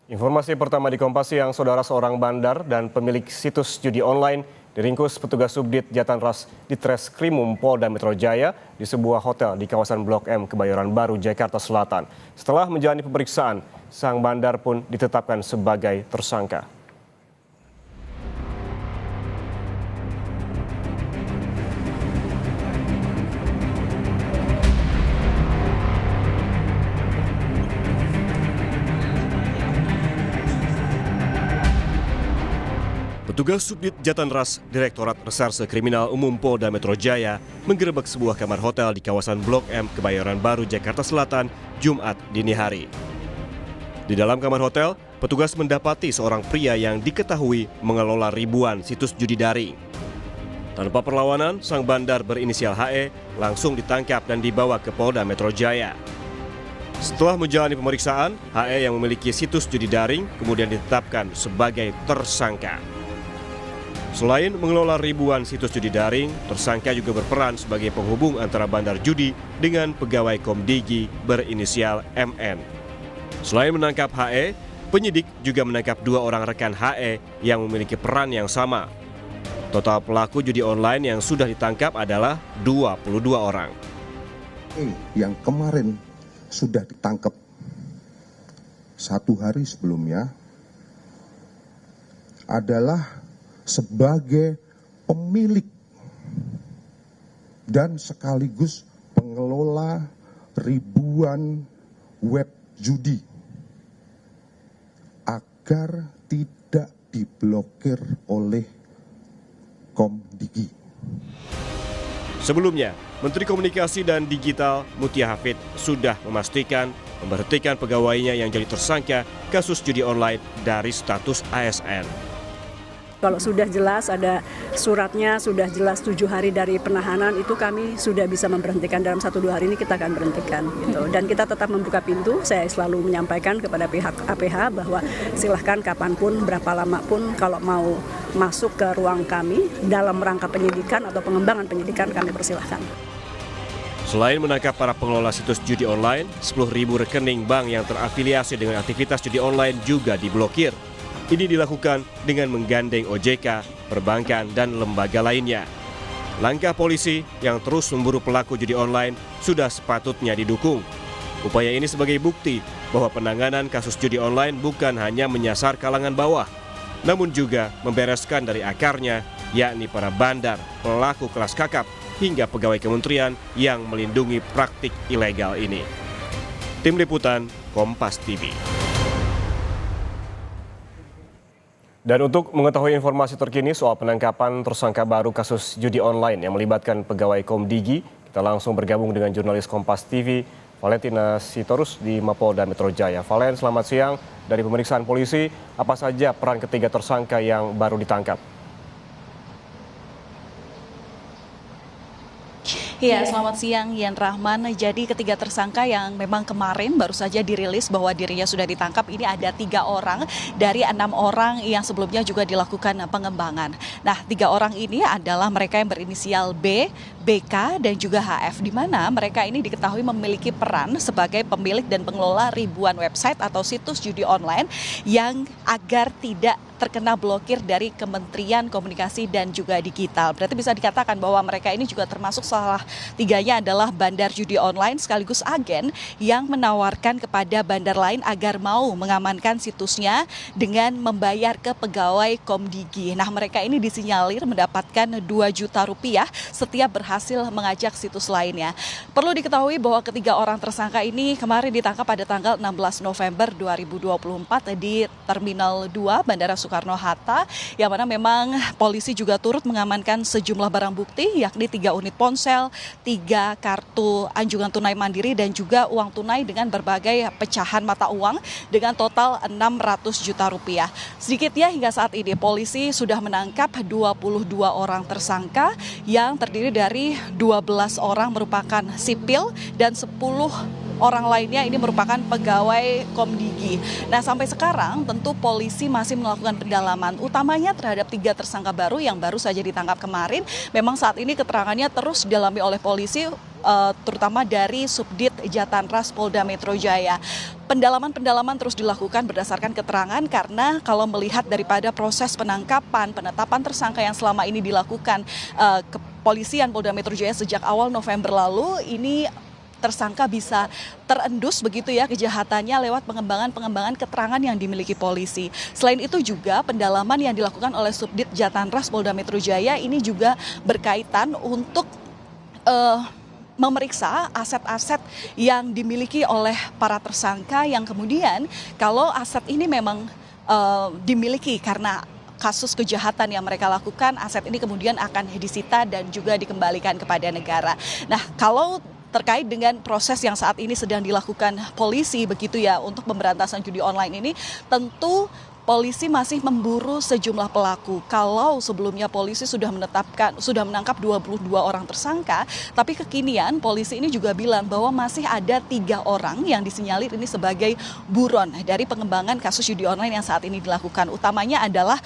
Informasi pertama di Kompas Siang, saudara seorang bandar dan pemilik situs judi online diringkus petugas Subdit Jatanras di Treskrimum Polda Metro Jaya di sebuah hotel di kawasan Blok M, Kebayoran Baru, Jakarta Selatan. Setelah menjalani pemeriksaan, sang bandar pun ditetapkan sebagai tersangka. Petugas Subdit Jatanras Direktorat Reserse Kriminal Umum Polda Metro Jaya menggerebek sebuah kamar hotel di kawasan Blok M, Kebayoran Baru, Jakarta Selatan, Jumat dini hari. Di dalam kamar hotel, petugas mendapati seorang pria yang diketahui mengelola ribuan situs judi daring. Tanpa perlawanan, sang bandar berinisial HE langsung ditangkap dan dibawa ke Polda Metro Jaya. Setelah menjalani pemeriksaan, HE yang memiliki situs judi daring kemudian ditetapkan sebagai tersangka. Selain mengelola ribuan situs judi daring, tersangka juga berperan sebagai penghubung antara bandar judi dengan pegawai Komdigi berinisial MN. Selain menangkap HE, penyidik juga menangkap 2 orang rekan HE yang memiliki peran yang sama. Total pelaku judi online yang sudah ditangkap adalah 22 orang. Yang kemarin sudah ditangkap 1 hari sebelumnya adalah sebagai pemilik dan sekaligus pengelola ribuan web judi agar tidak diblokir oleh Komdigi. Sebelumnya, Menteri Komunikasi dan Digital Mutia Hafid sudah memastikan memberhentikan pegawainya yang jadi tersangka kasus judi online dari status ASN. Kalau sudah jelas ada suratnya, sudah jelas 7 hari dari penahanan, itu kami sudah bisa memberhentikan dalam 1-2 hari ini kita akan berhentikan. Gitu. Dan kita tetap membuka pintu, saya selalu menyampaikan kepada pihak APH bahwa silahkan kapanpun, berapa lama pun kalau mau masuk ke ruang kami dalam rangka penyidikan atau pengembangan penyidikan kami persilahkan. Selain menangkap para pengelola situs judi online, 10.000 rekening bank yang terafiliasi dengan aktivitas judi online juga diblokir. Ini dilakukan dengan menggandeng OJK, perbankan, dan lembaga lainnya. Langkah polisi yang terus memburu pelaku judi online sudah sepatutnya didukung. Upaya ini sebagai bukti bahwa penanganan kasus judi online bukan hanya menyasar kalangan bawah, namun juga membereskan dari akarnya, yakni para bandar, pelaku kelas kakap, hingga pegawai kementerian yang melindungi praktik ilegal ini. Tim Liputan, Kompas TV. Dan untuk mengetahui informasi terkini soal penangkapan tersangka baru kasus judi online yang melibatkan pegawai Komdigi, kita langsung bergabung dengan jurnalis Kompas TV, Valentina Sitorus di Mapolda Metro Jaya. Valen, selamat siang. Dari pemeriksaan polisi, apa saja peran ketiga tersangka yang baru ditangkap? Ya, selamat siang Yan Rahman. Jadi ketiga tersangka yang memang kemarin baru saja dirilis bahwa dirinya sudah ditangkap, ini ada 3 orang dari 6 orang yang sebelumnya juga dilakukan pengembangan. Nah, 3 orang ini adalah mereka yang berinisial B, BK, dan juga HF, di mana mereka ini diketahui memiliki peran sebagai pemilik dan pengelola ribuan website atau situs judi online yang agar tidak terkena blokir dari Kementerian Komunikasi dan juga Digital. Berarti bisa dikatakan bahwa mereka ini juga termasuk salah 3-nya adalah bandar judi online sekaligus agen yang menawarkan kepada bandar lain agar mau mengamankan situsnya dengan membayar ke pegawai Komdigi. Nah, mereka ini disinyalir mendapatkan 2 juta rupiah setiap berhasil mengajak situs lainnya. Perlu diketahui bahwa ketiga orang tersangka ini kemarin ditangkap pada tanggal 16 November 2024 di Terminal 2 Bandara Soekarno-Hatta, yang mana memang polisi juga turut mengamankan sejumlah barang bukti, yakni 3 unit ponsel, 3 kartu anjungan tunai mandiri, dan juga uang tunai dengan berbagai pecahan mata uang dengan total 600 juta rupiah. Sedikitnya hingga saat ini polisi sudah menangkap 22 orang tersangka yang terdiri dari 12 orang merupakan sipil dan 10 orang lainnya ini merupakan pegawai Komdigi. Nah, sampai sekarang tentu polisi masih melakukan pendalaman utamanya terhadap 3 tersangka baru yang baru saja ditangkap kemarin. Memang saat ini keterangannya terus didalami oleh polisi terutama dari Subdit Jatanras Polda Metro Jaya. Pendalaman terus dilakukan berdasarkan keterangan karena kalau melihat daripada proses penangkapan, penetapan tersangka yang selama ini dilakukan kepolisian Polda Metro Jaya sejak awal November lalu, ini tersangka bisa terendus begitu ya kejahatannya lewat pengembangan keterangan yang dimiliki polisi. Selain itu juga pendalaman yang dilakukan oleh Subdit Jatanras Polda Metro Jaya ini juga berkaitan untuk memeriksa aset-aset yang dimiliki oleh para tersangka yang kemudian kalau aset ini memang dimiliki karena kasus kejahatan yang mereka lakukan, aset ini kemudian akan disita dan juga dikembalikan kepada negara. Nah, kalau terkait dengan proses yang saat ini sedang dilakukan polisi begitu ya untuk pemberantasan judi online ini, tentu polisi masih memburu sejumlah pelaku. Kalau sebelumnya polisi sudah menangkap 22 orang tersangka, tapi kekinian polisi ini juga bilang bahwa masih ada 3 orang yang disinyalir ini sebagai buron dari pengembangan kasus judi online yang saat ini dilakukan. Utamanya adalah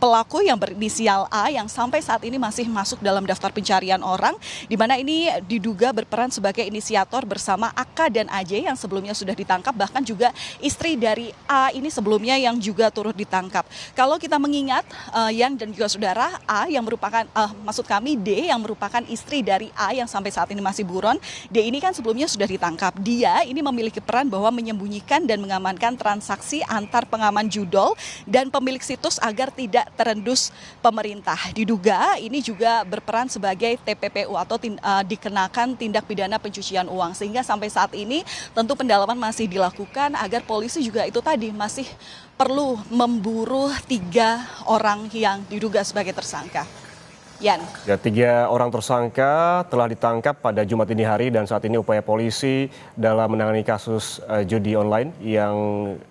pelaku yang berinisial A yang sampai saat ini masih masuk dalam daftar pencarian orang, di mana ini diduga berperan sebagai inisiator bersama AK dan AJ yang sebelumnya sudah ditangkap, bahkan juga istri dari A ini sebelumnya yang juga turut ditangkap. Kalau kita mengingat Yan dan juga saudara, A yang merupakan maksud kami D yang merupakan istri dari A yang sampai saat ini masih buron, D ini kan sebelumnya sudah ditangkap. Dia ini memiliki peran bahwa menyembunyikan dan mengamankan transaksi antar pengaman judol dan pemilik situs agar tidak terendus pemerintah. Diduga ini juga berperan sebagai TPPU atau dikenakan tindak pidana pencucian uang. Sehingga sampai saat ini tentu pendalaman masih dilakukan agar polisi juga itu tadi masih perlu memburu 3 orang yang diduga sebagai tersangka. Yan. Ya, 3 orang tersangka telah ditangkap pada Jumat dini hari dan saat ini upaya polisi dalam menangani kasus judi online yang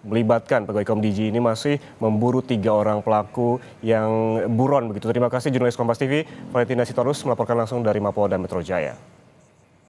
melibatkan pegawai Komdigi ini masih memburu 3 orang pelaku yang buron begitu. Terima kasih jurnalis Kompas TV Valentina Sitorus melaporkan langsung dari Mapolda Metro Jaya.